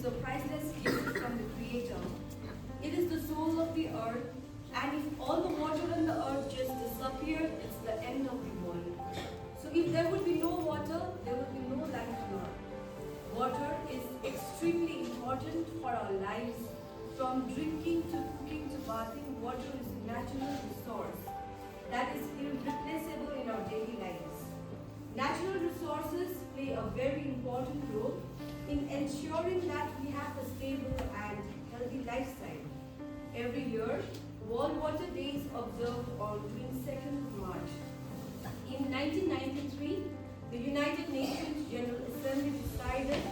a priceless gift from the Creator. It is the soul of the earth, and if all the water on the earth just disappeared, it's the end of the world. So if there would be no water, there would be no life on earth. Water is extremely important for our lives. From drinking to cooking to bathing, water is a natural resource that is irreplaceable in our daily lives. Natural resources play a very important role in ensuring that we have a stable and healthy lifestyle. Every year, World Water Day is observed on 22nd of March. In 1993, the United Nations General Assembly decided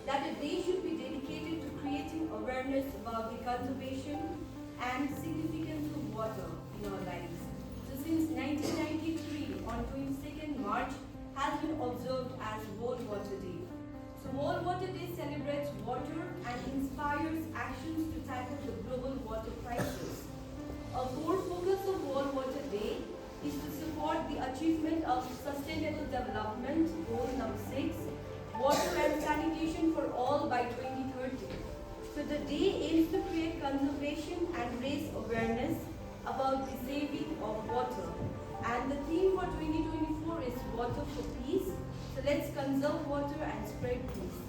that a day should be dedicated to creating awareness about the conservation and significance of water in our lives. So since 1993, on 22nd March, has been observed as World Water Day. So World Water Day celebrates water and inspires actions to tackle the global water crisis. A core focus of World Water Day is to support the achievement of Sustainable Development Goal number 6, water and sanitation for all by 2030. So the day aims to create conservation and raise awareness about the saving of water. And the theme for 2024 is Water for Peace. So let's conserve water and spread peace.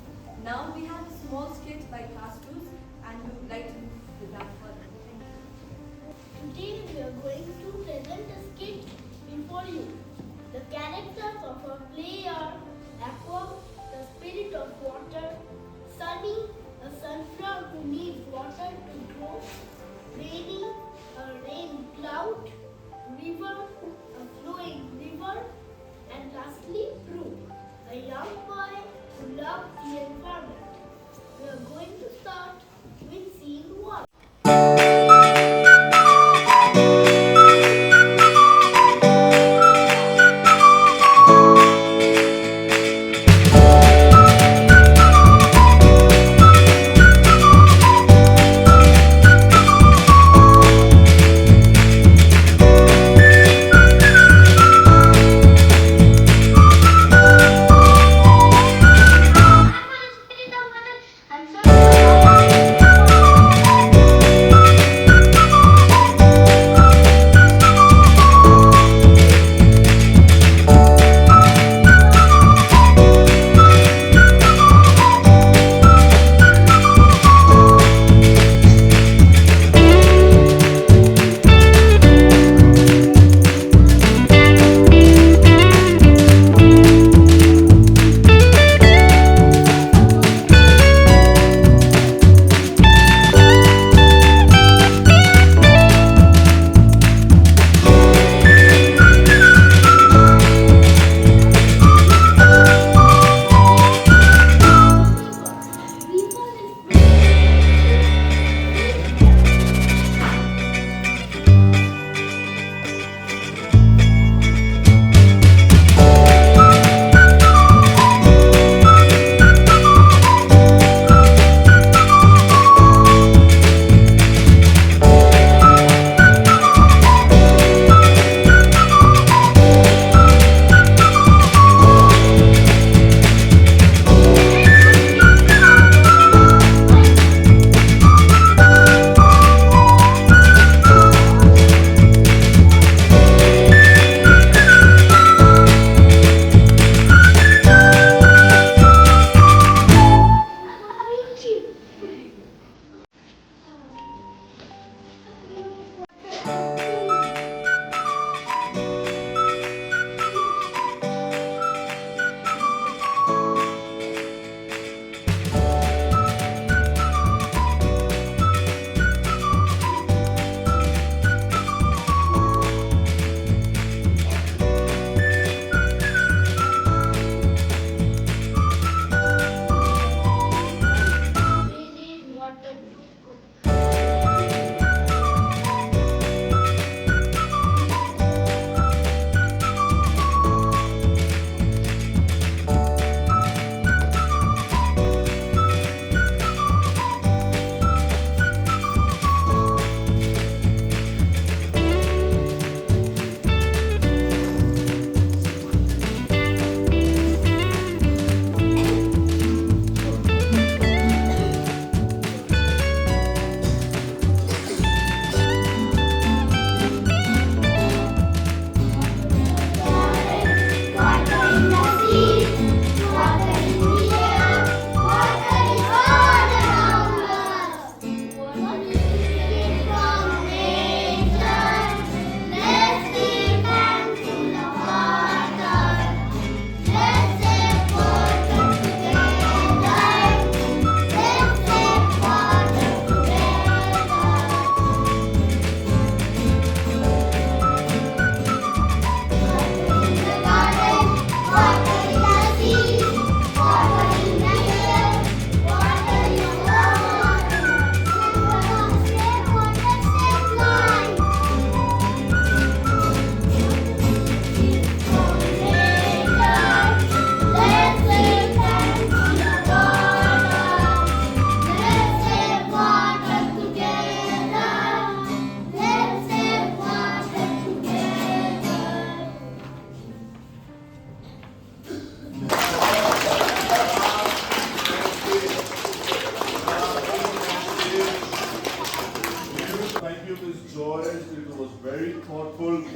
Now we have a small skit by Castus, and we would like to move without further. Thank you. Today we are going to present a skit before you. The characters of our play are Aqua, the spirit of water; Sunny, a sunflower who needs water to grow; Rainy, a rain cloud; River, a flowing river; and lastly, Brook, a young boy who loves the environment. We are going to start with scene 1.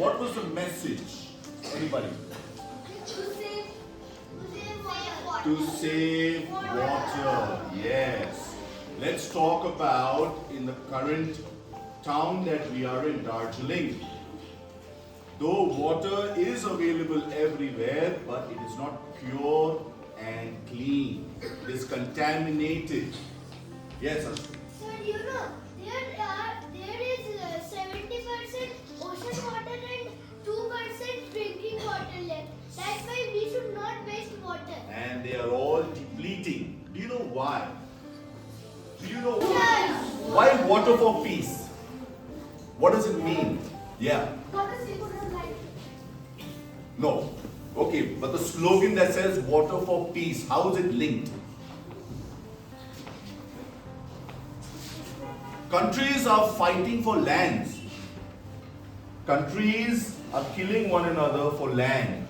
What was the message? Anybody? To save water. Yes. Let's talk about in the current town that we are in, Darjeeling. Though water is available everywhere, but it is not pure and clean. It is contaminated. Yes, Ashwin. Sir, there is 70% ocean water and 2% drinking water left. That's why we should not waste water. And they are all depleting. Do you know why? Do you know why water for peace? What does it mean? Yeah. No. Okay, but the slogan that says water for peace, how is it linked? Countries are fighting for lands. Countries are killing one another for land.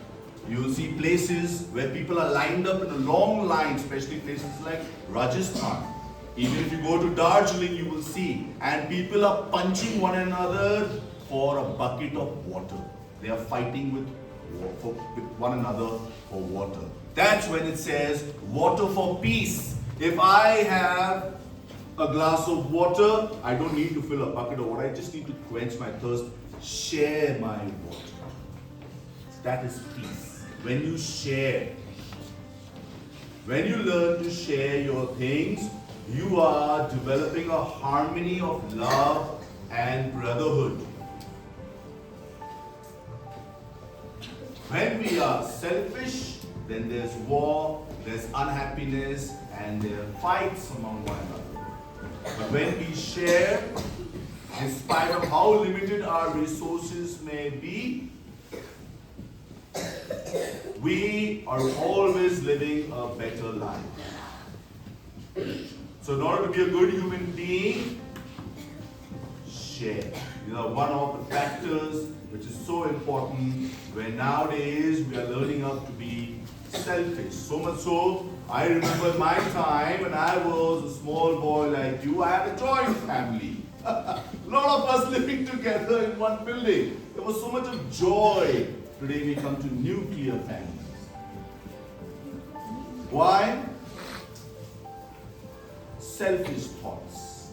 You see places where people are lined up in a long line, especially places like Rajasthan. Even if you go to Darjeeling, you will see. And people are punching one another for a bucket of water. They are fighting with one another for water. That's when it says water for peace. If I have a glass of water, I don't need to fill a bucket of water. I just need to quench my thirst. Share my water. That is peace. When you share, when you learn to share your things, you are developing a harmony of love and brotherhood. When we are selfish, then there's war, there's unhappiness, and there are fights among one another. But when we share, in spite of how limited our resources may be, we are always living a better life. So in order to be a good human being, share. One of the factors which is so important, where nowadays we are learning up to be selfish. So much so, I remember my time when I was a small boy like you, I had a joint family. A lot of us living together in one building. There was so much of joy. Today we come to nuclear families. Why? Selfish thoughts.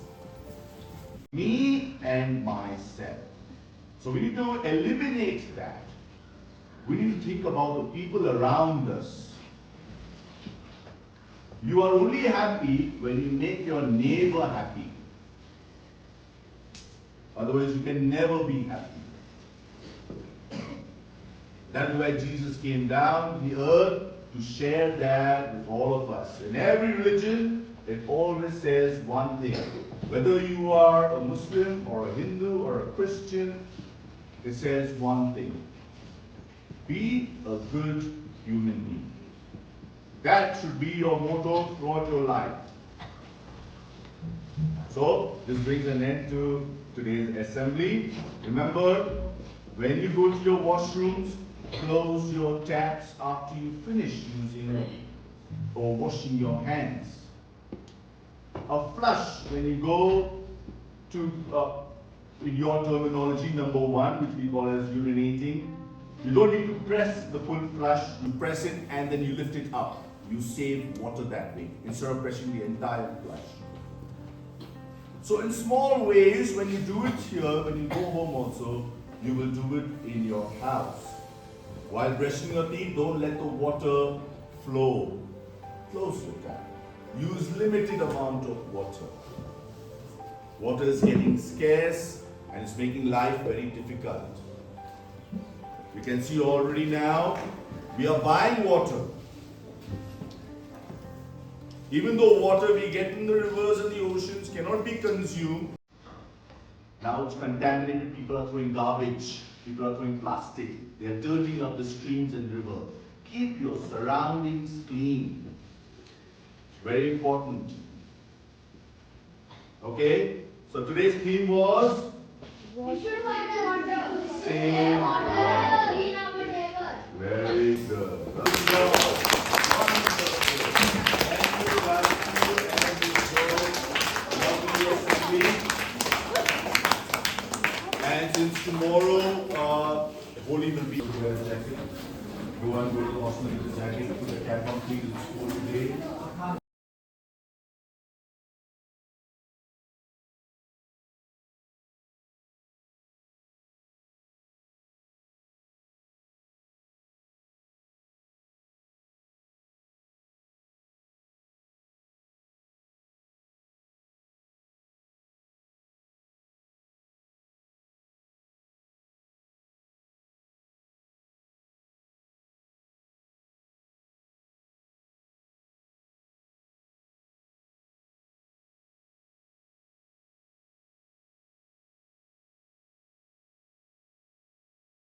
Me and myself. So we need to eliminate that. We need to think about the people around us. You are only happy when you make your neighbor happy. Otherwise you can never be happy. That is why Jesus came down to the earth to share that with all of us. In every religion, it always says one thing. Whether you are a Muslim or a Hindu or a Christian, it says one thing. Be a good human being. That should be your motto throughout your life. So, this brings an end to today's assembly. Remember, when you go to your washrooms, close your taps after you finish using or washing your hands. A flush when you go to, in your terminology, number one, which we call as urinating. You don't need to press the full flush, you press it and then you lift it up. You save water that way, instead of pressing the entire flush. So in small ways, when you do it here, when you go home also, you will do it in your house. While brushing your teeth, don't let the water flow. Close your tap. Use limited amount of water. Water is getting scarce and it's making life very difficult. We can see already now, we are buying water. Even though water we get in the rivers and the oceans cannot be consumed, now it's contaminated. People are throwing garbage. People are throwing plastic. They are dirtying up the streams and river. Keep your surroundings clean. Very important. Okay? So today's theme was save water. Very good. Wonderful. Thank you, Raju, and this lovely assembly. And since tomorrow, go to the hospital because I had to put a cap on 3 to the school.